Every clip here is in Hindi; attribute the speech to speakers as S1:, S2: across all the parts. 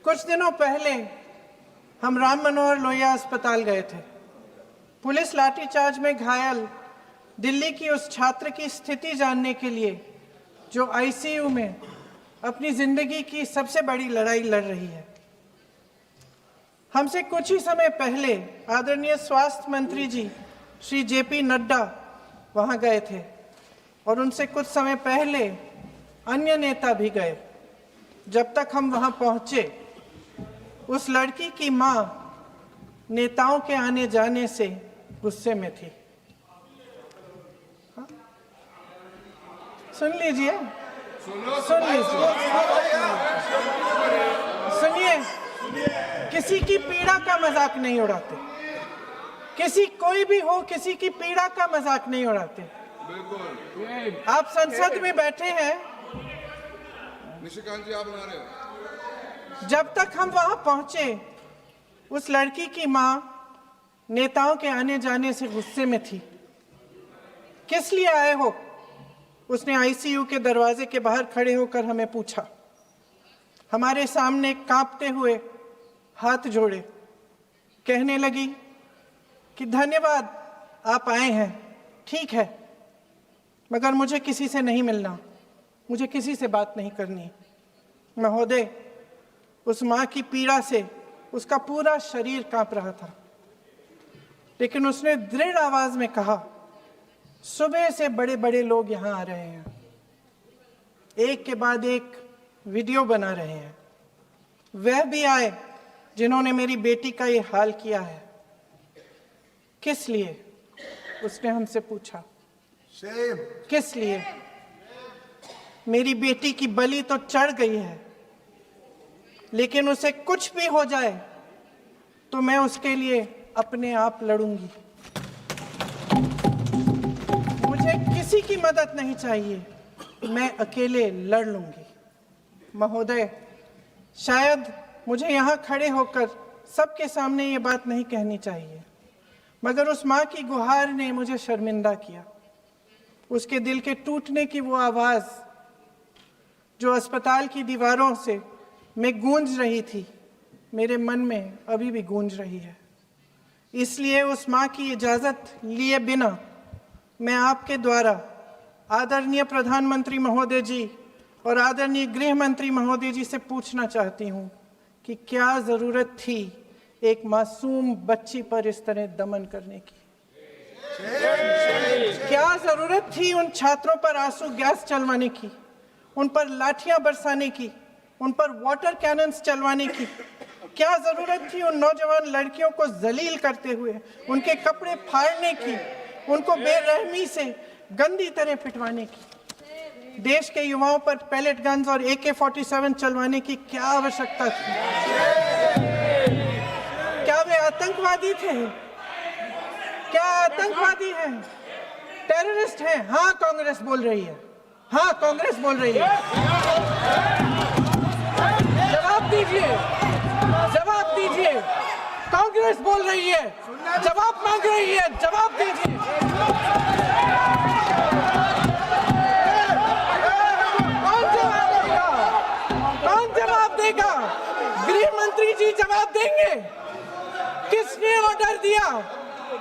S1: कुछ दिनों पहले हम राम मनोहर लोहिया अस्पताल गए थे। पुलिस लाठीचार्ज में घायल दिल्ली की उस छात्र की स्थिति जानने के लिए जो आईसीयू में अपनी जिंदगी की सबसे बड़ी लड़ाई लड़ रही है। हमसे कुछ ही समय पहले आदरणीय स्वास्थ्य मंत्री जी श्री जेपी नड्डा वहां गए थे और उनसे कुछ समय पहले अन्य नेता भी गए। जब तक हम वहां पहुंचे, उस लड़की की मां नेताओं के आने जाने से गुस्से में थी। सुन लीजिए, सुनिए, किसी की पीड़ा का मजाक नहीं उड़ाते। कोई भी हो, किसी की पीड़ा का मजाक नहीं उड़ाते। आप संसद में बैठे हैं,
S2: निशिकांत जी आप बना रहे हो।
S1: जब तक हम वहां पहुंचे, उस लड़की की मां नेताओं के आने जाने से गुस्से में थी। किस लिए आए हो? उसने आईसीयू के दरवाजे के बाहर खड़े होकर हमें पूछा। हमारे सामने कांपते हुए हाथ जोड़े कहने लगी कि धन्यवाद, आप आए हैं, ठीक है, मगर मुझे किसी से नहीं मिलना, मुझे किसी से बात नहीं करनी। महोदय, उस मां की पीड़ा से उसका पूरा शरीर कांप रहा था, लेकिन उसने दृढ़ आवाज में कहा, सुबह से बड़े बड़े लोग यहां आ रहे हैं, एक के बाद एक वीडियो बना रहे हैं। वह भी आए जिन्होंने मेरी बेटी का ये हाल किया है। किस लिए? उसने हमसे पूछा। किस लिए? मेरी बेटी की बलि तो चढ़ गई है, लेकिन उसे कुछ भी हो जाए तो मैं उसके लिए अपने आप लड़ूंगी। मुझे किसी की मदद नहीं चाहिए, मैं अकेले लड़ लूंगी। महोदय, शायद मुझे यहाँ खड़े होकर सबके सामने ये बात नहीं कहनी चाहिए, मगर उस माँ की गुहार ने मुझे शर्मिंदा किया। उसके दिल के टूटने की वो आवाज़ जो अस्पताल की दीवारों से में गूंज रही थी, मेरे मन में अभी भी गूंज रही है। इसलिए उस माँ की इजाज़त लिए बिना मैं आपके द्वारा आदरणीय प्रधानमंत्री महोदय जी और आदरणीय गृह मंत्री महोदय जी से पूछना चाहती हूँ कि क्या ज़रूरत थी एक मासूम बच्ची पर इस तरह दमन करने की? क्या ज़रूरत थी उन छात्रों पर आंसू गैस चलवाने की, उन पर लाठियां बरसाने की, उन पर वाटर कैनन्स चलवाने की? क्या जरूरत थी उन नौजवान लड़कियों को जलील करते हुए उनके कपड़े फाड़ने की, उनको बेरहमी से गंदी तरह पिटवाने की? देश के युवाओं पर पैलेट गन्स और AK-47 चलवाने की क्या आवश्यकता थी? क्या वे आतंकवादी थे? क्या आतंकवादी हैं? टेररिस्ट हैं? हाँ, कांग्रेस बोल रही है। हाँ, कांग्रेस बोल रही है। जवाब दीजिए, जवाब दीजिए। कांग्रेस बोल रही है, जवाब मांग रही है, जवाब दीजिए। कौन जवाब देगा? कौन जवाब देगा? गृह मंत्री जी जवाब देंगे। किसने ऑर्डर दिया?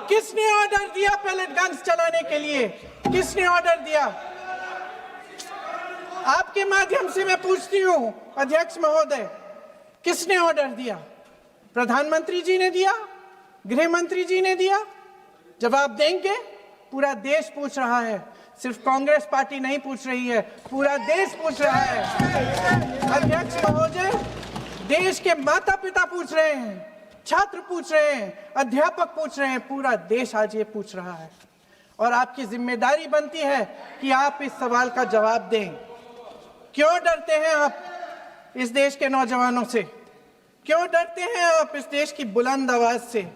S1: किसने ऑर्डर दिया पैलेट गन्स चलाने के लिए? किसने ऑर्डर दिया? आपके माध्यम से मैं पूछती हूँ अध्यक्ष महोदय, किसने ऑर्डर दिया? प्रधानमंत्री जी ने दिया? गृह मंत्री जी ने दिया? जवाब देंगे? पूरा देश पूछ रहा है, सिर्फ कांग्रेस पार्टी नहीं पूछ रही है, पूरा देश पूछ रहा है। अध्यक्ष महोदय, देश के माता पिता पूछ रहे हैं, छात्र पूछ रहे हैं, अध्यापक पूछ रहे हैं, पूरा देश आज ये पूछ रहा है। और आपकी जिम्मेदारी बनती है कि आप इस सवाल का जवाब दें। क्यों डरते हैं आप इस देश के नौजवानों से? क्यों डरते हैं आप इस देश की बुलंद आवाज से?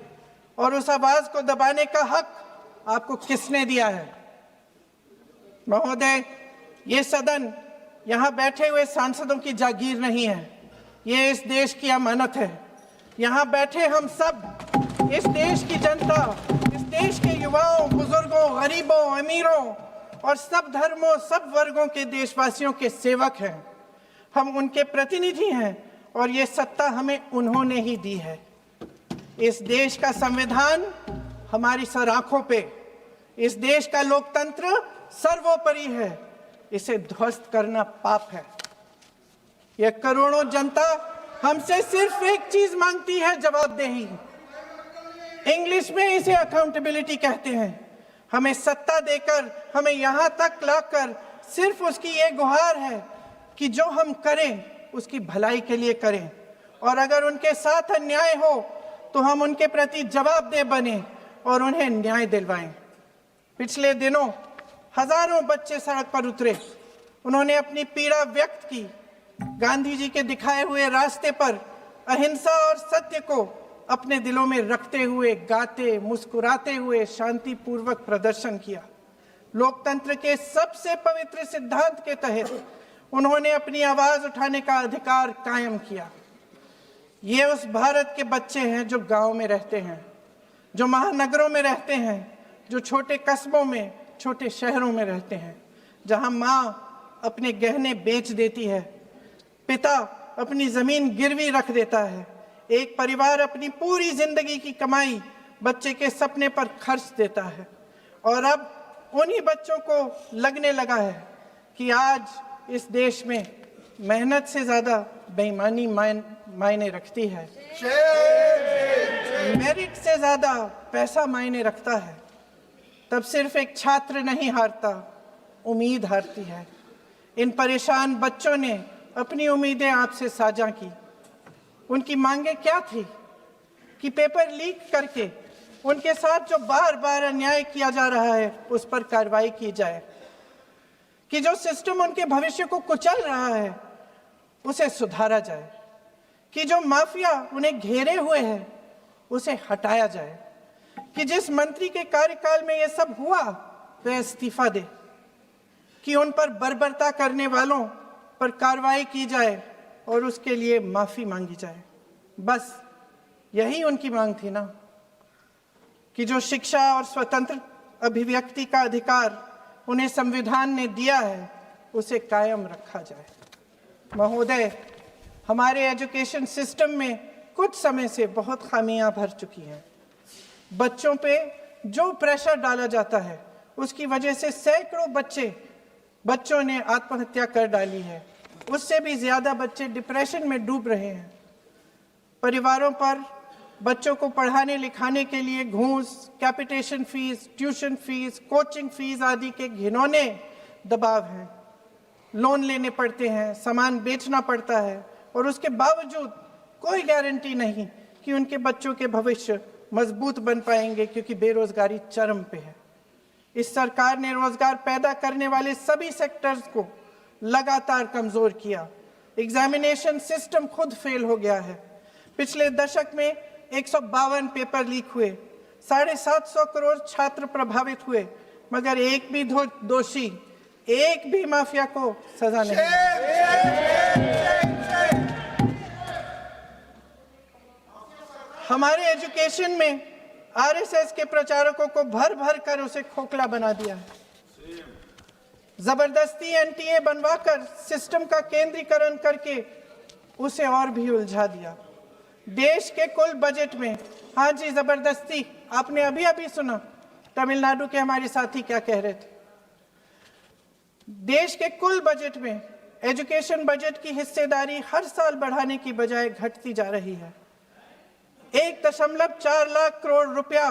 S1: और उस आवाज को दबाने का हक आपको किसने दिया है? महोदय, ये सदन यहाँ बैठे हुए सांसदों की जागीर नहीं है, ये इस देश की अमानत है। यहाँ बैठे हम सब इस देश की जनता, इस देश के युवाओं, बुजुर्गों, गरीबों, अमीरों और सब धर्मों, सब वर्गों के देशवासियों के सेवक हैं। हम उनके प्रतिनिधि हैं और ये सत्ता हमें उन्होंने ही दी है। इस देश का संविधान हमारी सर आंखों पे, इस देश का लोकतंत्र सर्वोपरि है। इसे ध्वस्त करना पाप है। यह करोड़ों जनता हमसे सिर्फ एक चीज मांगती है, जवाबदेही। इंग्लिश में इसे अकाउंटेबिलिटी कहते हैं। हमें सत्ता देकर, हमें यहां तक लाकर सिर्फ उसकी ये गुहार है कि जो हम करें उसकी भलाई के लिए करें, और अगर उनके साथ अन्याय हो तो हम उनके प्रति जवाबदेह बने और उन्हें न्याय दिलवाएं। पिछले दिनों हजारों बच्चे सड़क पर उतरे। उन्होंने अपनी पीड़ा व्यक्त की। गांधी जी के दिखाए हुए रास्ते पर अहिंसा और सत्य को अपने दिलों में रखते हुए गाते, मुस्कुराते हुए शांतिपूर्वक प्रदर्शन किया। लोकतंत्र के सबसे पवित्र सिद्धांत के तहत उन्होंने अपनी आवाज उठाने का अधिकार कायम किया। ये उस भारत के बच्चे हैं जो गांव में रहते हैं, जो महानगरों में रहते हैं, जो छोटे कस्बों में, छोटे शहरों में रहते हैं, जहां माँ अपने गहने बेच देती है, पिता अपनी जमीन गिरवी रख देता है, एक परिवार अपनी पूरी जिंदगी की कमाई बच्चे के सपने पर खर्च देता है। और अब उन्हीं बच्चों को लगने लगा है कि आज इस देश में मेहनत से ज्यादा बेईमानी मायने रखती है, मेरिट से ज्यादा पैसा मायने रखता है। तब सिर्फ एक छात्र नहीं हारता, उम्मीद हारती है। इन परेशान बच्चों ने अपनी उम्मीदें आपसे साझा की। उनकी मांगे क्या थी? कि पेपर लीक करके उनके साथ जो बार बार अन्याय किया जा रहा है उस पर कार्रवाई की जाए, कि जो सिस्टम उनके भविष्य को कुचल रहा है उसे सुधारा जाए, कि जो माफिया उन्हें घेरे हुए है उसे हटाया जाए, कि जिस मंत्री के कार्यकाल में यह सब हुआ वह इस्तीफा दे, कि उन पर बर्बरता करने वालों पर कार्रवाई की जाए और उसके लिए माफी मांगी जाए। बस यही उनकी मांग थी ना, कि जो शिक्षा और स्वतंत्र अभिव्यक्ति का अधिकार उन्हें संविधान ने दिया है उसे कायम रखा जाए। महोदय, हमारे एजुकेशन सिस्टम में कुछ समय से बहुत खामियां भर चुकी हैं। बच्चों पे जो प्रेशर डाला जाता है उसकी वजह से सैकड़ों बच्चों ने आत्महत्या कर डाली है। उससे भी ज्यादा बच्चे डिप्रेशन में डूब रहे हैं। परिवारों पर बच्चों को पढ़ाने लिखाने के लिए घूस, capitation fees, tuition fees, coaching fees आदि के घिनौने दबाव हैं। लोन लेने पड़ते हैं, सामान बेचना पड़ता है, और उसके बावजूद कोई गारंटी नहीं कि उनके बच्चों के भविष्य मजबूत बन पाएंगे, क्योंकि बेरोजगारी चरम पे है। इस सरकार ने रोजगार पैदा करने वाले सभी सेक्टर्स को लगातार कमजोर किया। एग्जामिनेशन सिस्टम खुद फेल हो गया है। पिछले दशक में 152 पेपर लीक हुए, 750 करोड़ छात्र प्रभावित हुए, मगर एक भी दोषी, एक भी माफिया को सजा नहीं। हमारे एजुकेशन में आरएसएस के प्रचारकों को भर भर कर उसे खोखला बना दिया है। जबरदस्ती एनटीए बनवाकर सिस्टम का केंद्रीकरण करके उसे और भी उलझा दिया। देश के कुल बजट में, हाँ जी जबरदस्ती, आपने अभी अभी सुना तमिलनाडु के हमारे साथी क्या कह रहे थे। देश के कुल बजट में एजुकेशन बजट की हिस्सेदारी हर साल बढ़ाने की बजाय घटती जा रही है। 1.4 लाख करोड़ रुपया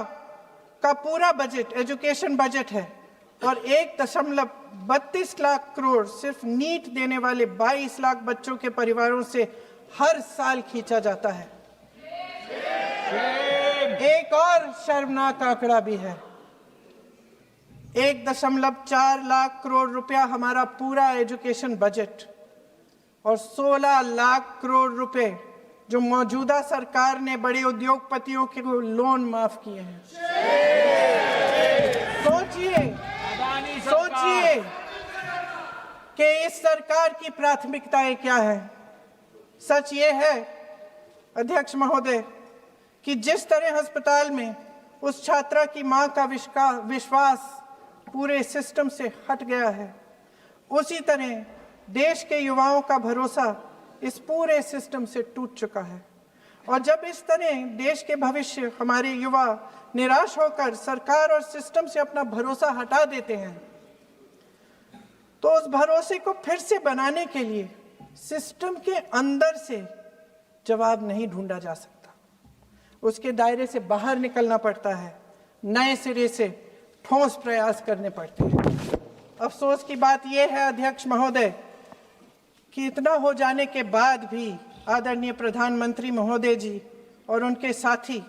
S1: का पूरा बजट एजुकेशन बजट है, और 1.32 लाख करोड़ सिर्फ नीट देने वाले 22 लाख बच्चों के परिवारों से हर साल खींचा जाता है। एक और शर्मनाक आंकड़ा भी है। 1.4 लाख करोड़ रुपया हमारा पूरा एजुकेशन बजट, और 16 लाख करोड़ रुपए जो मौजूदा सरकार ने बड़े उद्योगपतियों के लोन माफ किए हैं। सोचिए कि इस सरकार की प्राथमिकताएं क्या है। सच ये है अध्यक्ष महोदय कि जिस तरह अस्पताल में उस छात्रा की मां का विश्वास पूरे सिस्टम से हट गया है, उसी तरह देश के युवाओं का भरोसा इस पूरे सिस्टम से टूट चुका है। और जब इस तरह देश के भविष्य, हमारे युवा निराश होकर सरकार और सिस्टम से अपना भरोसा हटा देते हैं, तो उस भरोसे को फिर से बनाने के लिए सिस्टम के अंदर से जवाब नहीं ढूंढा जा सकता, उसके दायरे से बाहर निकलना पड़ता है, नए सिरे से ठोस प्रयास करने पड़ते हैं। अफसोस की बात यह है अध्यक्ष महोदय कि इतना हो जाने के बाद भी आदरणीय प्रधानमंत्री महोदय जी और उनके साथी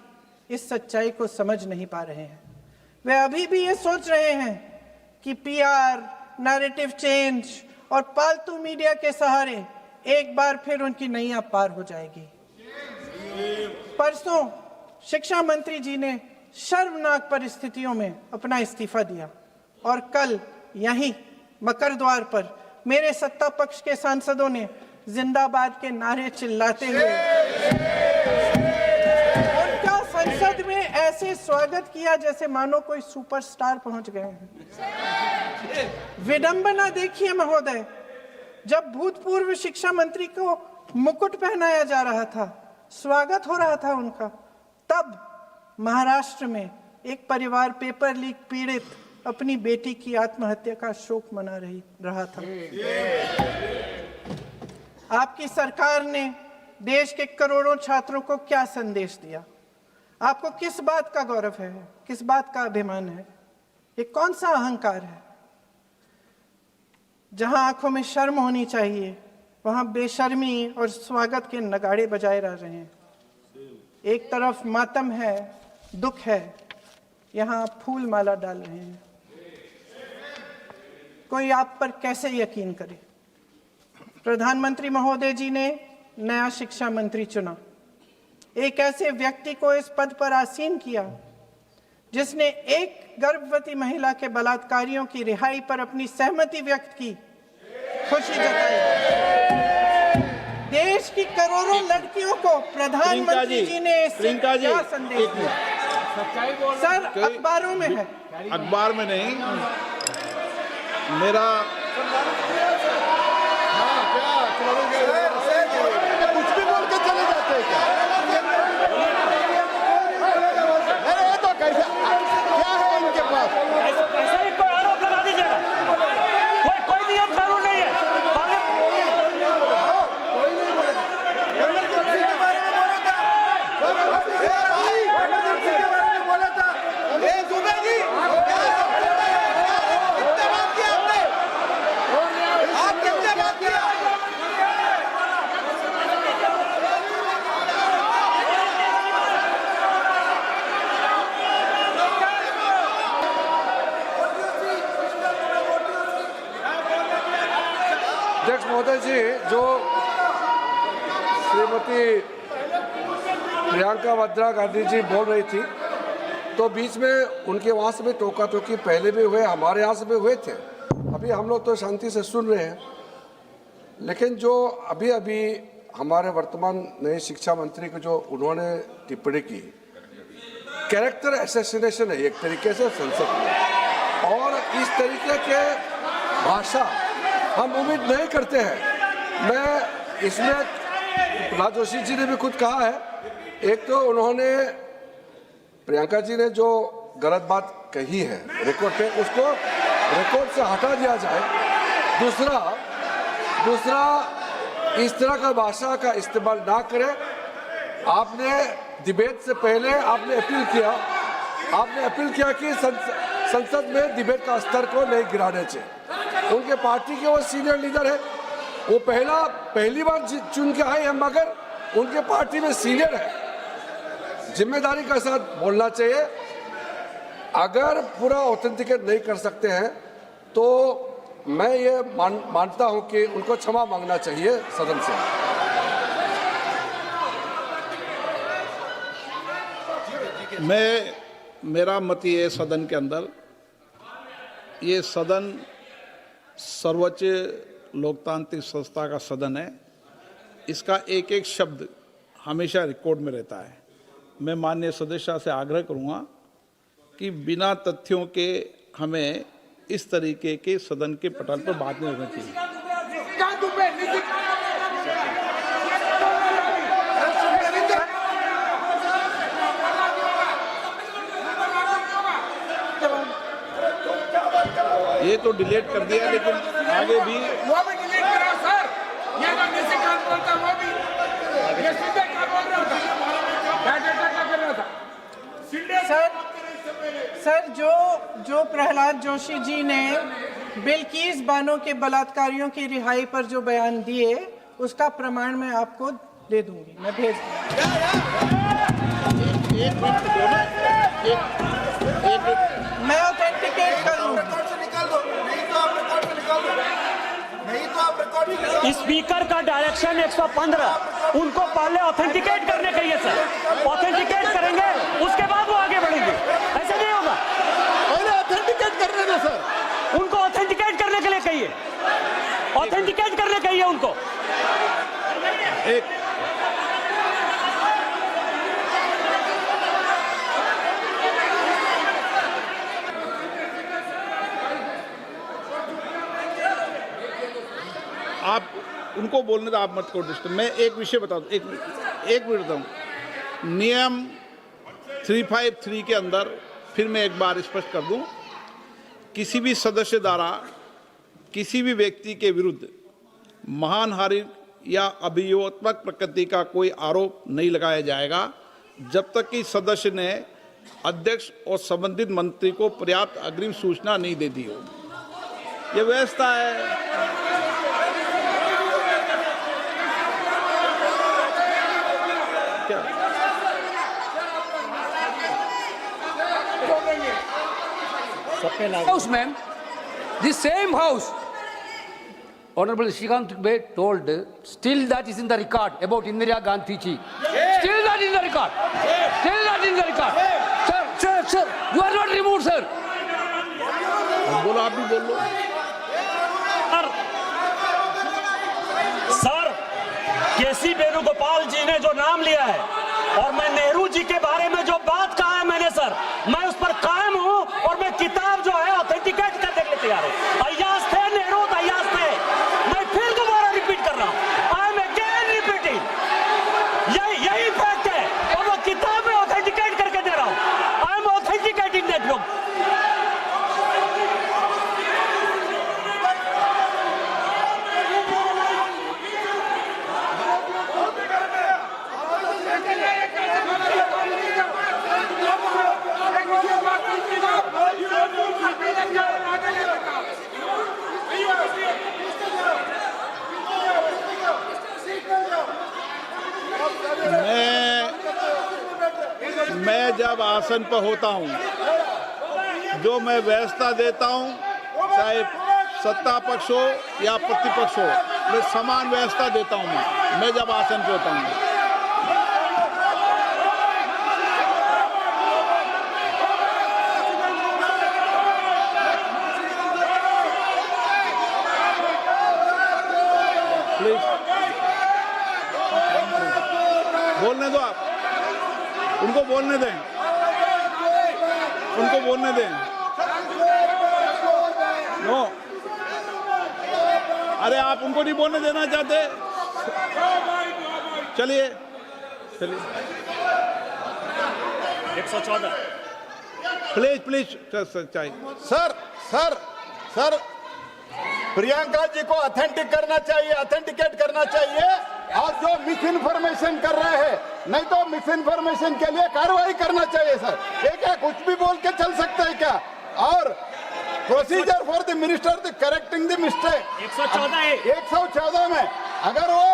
S1: इस सच्चाई को समझ नहीं पा रहे हैं। वे अभी भी ये सोच रहे हैं कि पीआर, नैरेटिव चेंज और पालतू मीडिया के सहारे एक बार फिर उनकी नैया पार हो जाएगी। परसों शिक्षा मंत्री जी ने शर्मनाक परिस्थितियों में अपना इस्तीफा दिया और कल यहीं मकर द्वार पर मेरे सत्ता पक्ष के सांसदों ने जिंदाबाद के नारे चिल्लाते हुए उनका संसद में ऐसे स्वागत किया जैसे मानो कोई सुपरस्टार पहुंच गए हैं। विडंबना देखिए महोदय, जब भूतपूर्व शिक्षा मंत्री को मुकुट पहनाया जा रहा था, स्वागत हो रहा था उनका, तब महाराष्ट्र में एक परिवार पेपर लीक पीड़ित अपनी बेटी की आत्महत्या का शोक मना रहा था। आपकी सरकार ने देश के करोड़ों छात्रों को क्या संदेश दिया? आपको किस बात का गौरव है, किस बात का अभिमान है? ये कौन सा अहंकार है? जहां आंखों में शर्म होनी चाहिए, वहां बेशर्मी और स्वागत के नगाड़े बजाए रह रहे हैं। एक तरफ मातम है, दुख है, यहां फूल माला डाल रहे हैं। कोई आप पर कैसे यकीन करे? प्रधानमंत्री महोदय जी ने नया शिक्षा मंत्री चुना, एक ऐसे व्यक्ति को इस पद पर आसीन किया जिसने एक गर्भवती महिला के बलात्कारियों की रिहाई पर अपनी सहमति व्यक्त की, खुशी जताई। देश की करोड़ों लड़कियों को प्रधानमंत्री जी ने इससे क्या संदेश दिया? सर, अखबारों में है।
S3: अखबार में नहीं, मेरा कुछ भी बोल के चले जाते हैं क्या? अरे ये तो कैसा क्या है इनके पास?
S4: ऐसा ही कोई आरोप लगा दीजिएगा, कोई नियम कानून नहीं है।
S5: अध्यक्ष महोदय जी, जो श्रीमती प्रियंका वाड्रा गांधी जी बोल रही थी, तो बीच में उनके वहाँ से भी टोका टोकी पहले भी हुए, हमारे यहाँ से भी हुए थे। अभी हम लोग तो शांति से सुन रहे हैं, लेकिन जो अभी अभी हमारे वर्तमान नए शिक्षा मंत्री को जो उन्होंने टिप्पणी की, कैरेक्टर असैसिनेशन है एक तरीके से संसद में, और इस तरीके के भाषा हम उम्मीद नहीं करते हैं। मैं इसमें प्रहलाद जोशी जी ने भी खुद कहा है, एक तो उन्होंने प्रियंका जी ने जो गलत बात कही है रिकॉर्ड पे, उसको रिकॉर्ड से हटा दिया जाए। दूसरा इस तरह का भाषा का इस्तेमाल ना करें। आपने डिबेट से पहले आपने अपील किया कि संसद में डिबेट का स्तर को नहीं गिराने चाहिए। उनके पार्टी के वो सीनियर लीडर है, वो पहली बार चुन के आए हैं, मगर उनके पार्टी में सीनियर है, जिम्मेदारी के साथ बोलना चाहिए। अगर पूरा ऑथेंटिकेट नहीं कर सकते हैं तो मैं ये मानता हूं कि उनको क्षमा मांगना चाहिए सदन से।
S3: मेरा मत ये सदन के अंदर, ये सदन सर्वोच्च लोकतांत्रिक संस्था का सदन है, इसका एक एक शब्द हमेशा रिकॉर्ड में रहता है। मैं माननीय सदस्य से आग्रह करूंगा कि बिना तथ्यों के हमें इस तरीके के सदन के पटल पर बात नहीं होनी चाहिए। तो डिलीट कर दिया, लेकिन आगे भी
S2: वो भी डिलीट करो सर। ये जो निशिकांत बोलता वो भी ये सीधे क्या बोल रहा था, डाटा क्या कर रहा था
S1: सर जो प्रहलाद जोशी जी ने बिल्किस बानो के बलात्कारियों की रिहाई पर जो बयान दिए, उसका प्रमाण मैं आपको दे दूंगी, मैं भेज दूंगी। मैं ऑथेंटिकेट करूंगा।
S4: स्पीकर का डायरेक्शन 115, उनको पहले ऑथेंटिकेट करने कहिए सर। ऑथेंटिकेट करेंगे उसके बाद वो आगे बढ़ेंगे, ऐसे नहीं होगा।
S6: पहले ऑथेंटिकेट करने दो सर।
S4: उनको ऑथेंटिकेट करने के लिए कहिए, ऑथेंटिकेट करने कहिए उनको।
S3: एक आप उनको बोलने दो, आप मत करो डिस्टर्ब। मैं एक विषय बता दूं, एक मिनट बताऊं। नियम 353 के अंदर फिर मैं एक बार स्पष्ट कर दूं, किसी भी सदस्य द्वारा किसी भी व्यक्ति के विरुद्ध मानहानि या अभियोगात्मक प्रकृति का कोई आरोप नहीं लगाया जाएगा जब तक कि सदस्य ने अध्यक्ष और संबंधित मंत्री को पर्याप्त अग्रिम सूचना नहीं दे दी हो। यह व्यवस्था है।
S7: House, ma'am. The same house. Honorable Shrikant Bey told, still that is in the record about Indira Gandhi ji. Still that in the record. Still that in the record. Sir, you are not removed, sir.
S3: बोलो, आप भी बोल लो।
S4: सर, केसी वेणुगोपाल जी ने जो नाम लिया है और मैं नेहरू जी के बारे में जो बात कहा है मैंने सर, मैं उस पर कायम हूं और मैं किताब जो है ऑथेंटिकेट करने के लिए तैयार हूं। अय्याज थे नेहरू, अय्याज थे। मैं फिर दोबारा रिपीट कर रहा हूं, आई एम अगेन रिपीटिंग। यही फैक्ट है और वो किताब में ऑथेंटिकेट करके दे रहा हूं। I am authenticating that book.
S3: मैं जब आसन पर होता हूं, जो मैं व्यवस्था देता हूं, चाहे सत्ता पक्ष हो या प्रतिपक्ष हो, मैं समान व्यवस्था देता हूं। मैं जब आसन पर होता हूं, प्लीज बोलने दो। आप उनको बोलने दें, उनको बोलने दें। नो, अरे आप उनको नहीं बोलने देना चाहते? चलिए
S4: 114
S3: प्लीज
S6: सर प्रियंका जी को ऑथेंटिकेट करना चाहिए और जो मिस इन्फॉर्मेशन कर रहे हैं, नहीं तो मिस इन्फॉर्मेशन के लिए कार्रवाई करना चाहिए सर। ये क्या कुछ भी बोल के चल सकता है क्या? और procedure for the minister the correcting the mistake 114 में अगर वो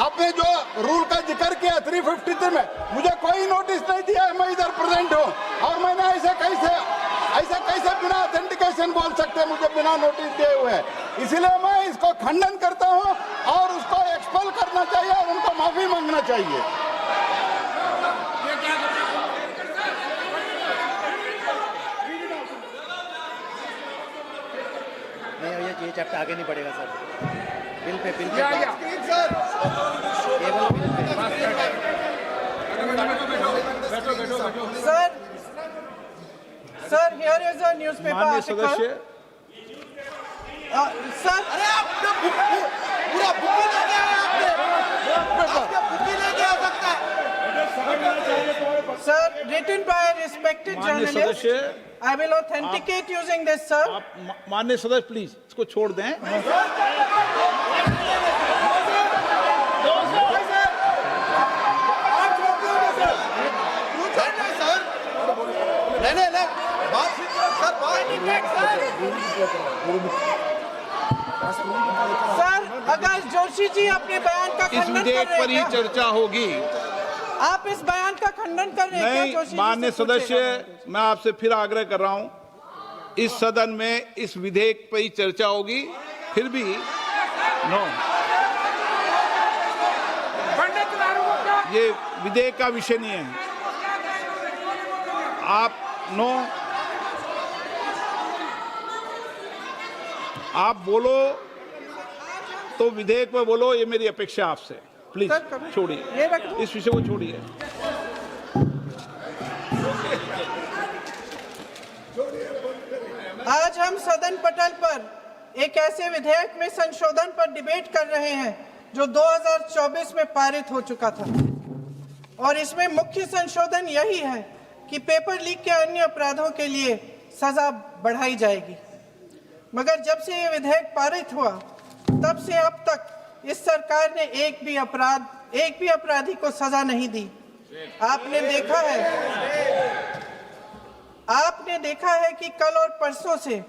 S6: आपने जो रूल का जिक्र किया 353 में, मुझे कोई नोटिस नहीं दिया है, मैं इधर प्रेजेंट हूँ और मैंने ऐसे कैसे बिना ऑथेंटिकेशन बोल सकते, मुझे बिना नोटिस दिए हुए। इसलिए मैं इसको खंडन करता हूँ और उसको एक्सपेल करना चाहिए और उनको माफी मांगना चाहिए।
S8: नहीं, ये चैप्टर आगे नहीं बढ़ेगा सर। बिल पे केवल
S1: sir here is a newspaper
S3: माननीय सदस्य,
S1: सर
S6: अरे आपने पूरा बुक लेके आए, आपने बुक लेके आ सकता है
S1: सर रिटन बाय respected
S3: माननीय
S1: journalist,
S3: सदस्य,
S1: I will authenticate using this, sir.
S3: आप माननीय सदस्य प्लीज इसको छोड़ दें।
S1: सर, अगर जोशी जी अपने बयान का
S3: इस
S1: खंडन कर
S3: विधेयक
S1: रहे
S3: पर ही
S1: हैं क्या?
S3: चर्चा होगी।
S1: आप इस बयान का खंडन कर रहे हैं क्या
S3: नहीं,
S1: जोशी जी?
S3: माननीय
S1: से पूछेगा।
S3: सदस्य, मैं आपसे फिर आग्रह कर रहा हूं, इस सदन में इस विधेयक पर ही चर्चा होगी। फिर भी नो,
S2: पंडित लालू को क्या
S3: ये विधेयक का विषय नहीं है। आप नो, आप बोलो तो विधेयक पे बोलो, ये मेरी अपेक्षा आपसे। प्लीज
S1: सर, कभी-
S3: छोड़िए,
S1: ये रख दो।
S3: इस विषय को छोड़िए।
S1: आज हम सदन पटल पर एक ऐसे विधेयक में संशोधन पर डिबेट कर रहे हैं जो 2024 में पारित हो चुका था, और इसमें मुख्य संशोधन यही है कि पेपर लीक के अन्य अपराधों के लिए सजा बढ़ाई जाएगी। मगर जब से ये विधेयक पारित हुआ तब से अब तक इस सरकार ने एक भी अपराधी को सजा नहीं दी। आपने देखा है कि कल और परसों से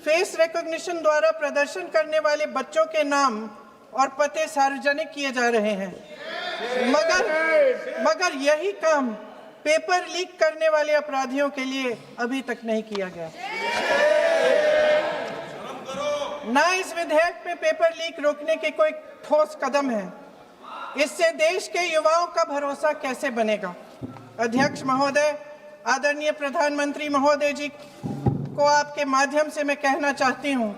S1: फेस रिकॉग्निशन द्वारा प्रदर्शन करने वाले बच्चों के नाम और पते सार्वजनिक किए जा रहे हैं, मगर यही काम पेपर लीक करने वाले अपराधियों के लिए अभी तक नहीं किया गया। ना इस विधेयक में पेपर लीक रोकने के कोई ठोस कदम है। इससे देश के युवाओं का भरोसा कैसे बनेगा? अध्यक्ष महोदय, आदरणीय प्रधानमंत्री महोदय जी को आपके माध्यम से मैं कहना चाहती हूं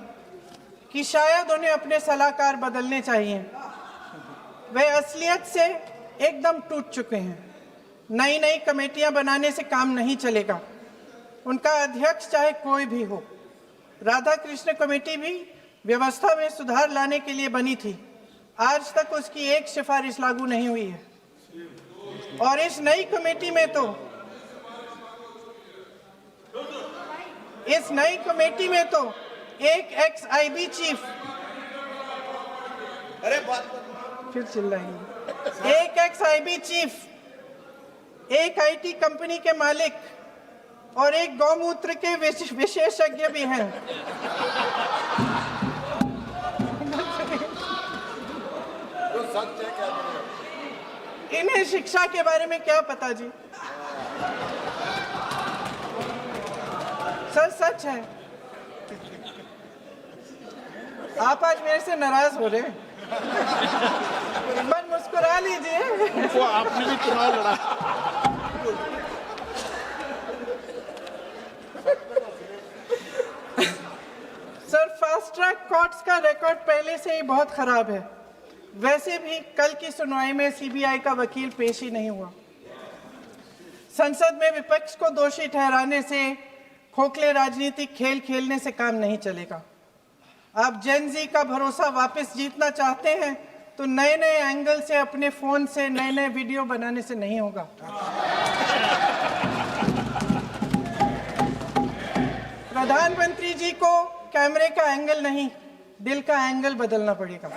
S1: कि शायद उन्हें अपने सलाहकार बदलने चाहिए। वे असलियत से एकदम टूट चुके हैं। नई नई कमेटियां बनाने से काम नहीं चलेगा। उनका अध्यक्ष चाहे कोई भी हो। राधा कृष्ण कमेटी भी व्यवस्था में सुधार लाने के लिए बनी थी। आज तक उसकी एक सिफारिश लागू नहीं हुई है, और इस नई कमेटी में तो एक एक्स-आईबी चीफ, फिर चिल्लाएंगे, एक एक्स-आईबी चीफ, एक आईटी कंपनी के मालिक और एक गौमूत्र के विशेषज्ञ भी हैं। इन्हें शिक्षा के बारे में क्या पता जी? सर, सच है। आप आज मेरे से नाराज हो रहे हैं। मन मुस्कुरा लीजिए।
S3: उनको आपने भी चुनाव लड़ा।
S1: सर, फास्ट ट्रैक कोर्ट्स का रिकॉर्ड पहले से ही बहुत खराब है। वैसे भी कल की सुनवाई में सीबीआई का वकील पेश ही नहीं हुआ। संसद में विपक्ष को दोषी ठहराने से, खोखले राजनीतिक खेल खेलने से काम नहीं चलेगा। आप जेन जी का भरोसा वापस जीतना चाहते हैं तो नए नए एंगल से अपने फोन से नए नए वीडियो बनाने से नहीं होगा। प्रधानमंत्री जी को कैमरे का एंगल नहीं, दिल का एंगल बदलना पड़ेगा।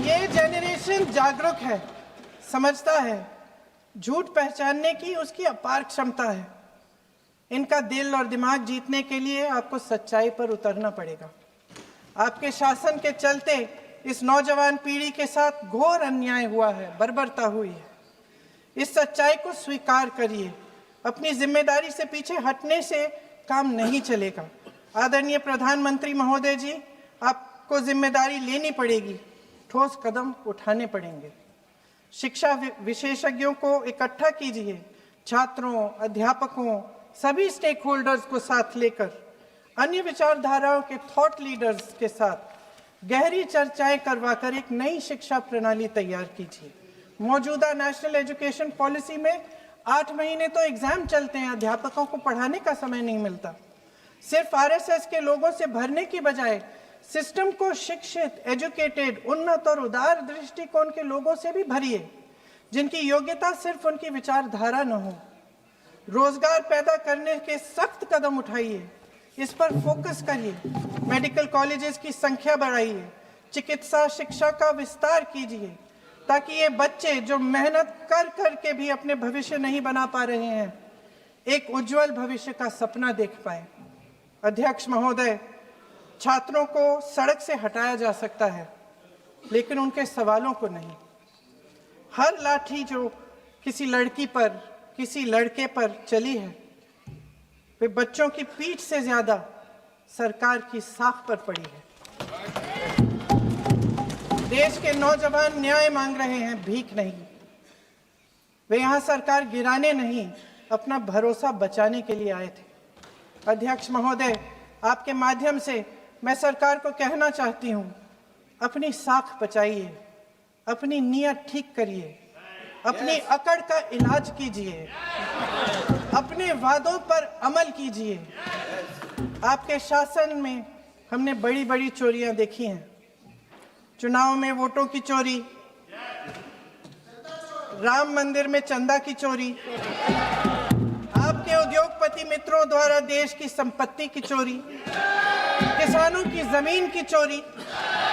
S1: ये जेनरेशन जागरूक है, समझता है, झूठ पहचानने की उसकी अपार क्षमता है। इनका दिल और दिमाग जीतने के लिए आपको सच्चाई पर उतरना पड़ेगा। आपके शासन के चलते इस नौजवान पीढ़ी के साथ घोर अन्याय हुआ है, बर्बरता हुई है। इस सच्चाई को स्वीकार करिए। अपनी जिम्मेदारी से पीछे हटने से काम नहीं चलेगा। आदरणीय प्रधानमंत्री महोदय जी, आपको जिम्मेदारी लेनी पड़ेगी, ठोस कदम उठाने पड़ेंगे। शिक्षा विशेषज्ञों को इकट्ठा कीजिए, छात्रों, अध्यापकों, सभी स्टेक होल्डर्स को साथ लेकर, अन्य विचारधाराओं के थॉट लीडर्स के साथ गहरी चर्चाएं करवाकर एक नई शिक्षा प्रणाली तैयार कीजिए। मौजूदा नेशनल एजुकेशन पॉलिसी में 8 महीने तो एग्जाम चलते हैं, अध्यापकों को पढ़ाने का समय नहीं मिलता। सिर्फ आरएसएस के लोगों से भरने की बजाय सिस्टम को शिक्षित, एजुकेटेड, उन्नत और उदार दृष्टिकोण के लोगों से भी भरिए। जिनकी योग्यता सिर्फ उनकी विचारधारा न हो। रोजगार पैदा करने के सख्त कदम उठाइए, इस पर फोकस करिए। मेडिकल कॉलेजेस की संख्या बढ़ाइए, चिकित्सा शिक्षा का विस्तार कीजिए, ताकि ये बच्चे जो मेहनत कर कर के भी अपने भविष्य नहीं बना पा रहे हैं, एक उज्जवल भविष्य का सपना देख पाए। अध्यक्ष महोदय, छात्रों को सड़क से हटाया जा सकता है, लेकिन उनके सवालों को नहीं। हर लाठी जो किसी लड़की पर, किसी लड़के पर चली है, वे बच्चों की पीठ से ज्यादा सरकार की साख पर पड़ी है। देश के नौजवान न्याय मांग रहे हैं, भीख नहीं। वे यहां सरकार गिराने नहीं, अपना भरोसा बचाने के लिए आए थे। अध्यक्ष महोदय, आपके माध्यम से मैं सरकार को कहना चाहती हूं, अपनी साख बचाइए, अपनी नीयत ठीक करिए, अपनी अकड़ का इलाज कीजिए, अपने वादों पर अमल कीजिए। आपके शासन में हमने बड़ी बड़ी चोरियां देखी हैं। चुनाव में वोटों की चोरी, राम मंदिर में चंदा की चोरी, आपके उद्योगपति मित्रों द्वारा देश की संपत्ति की चोरी, किसानों की जमीन की चोरी,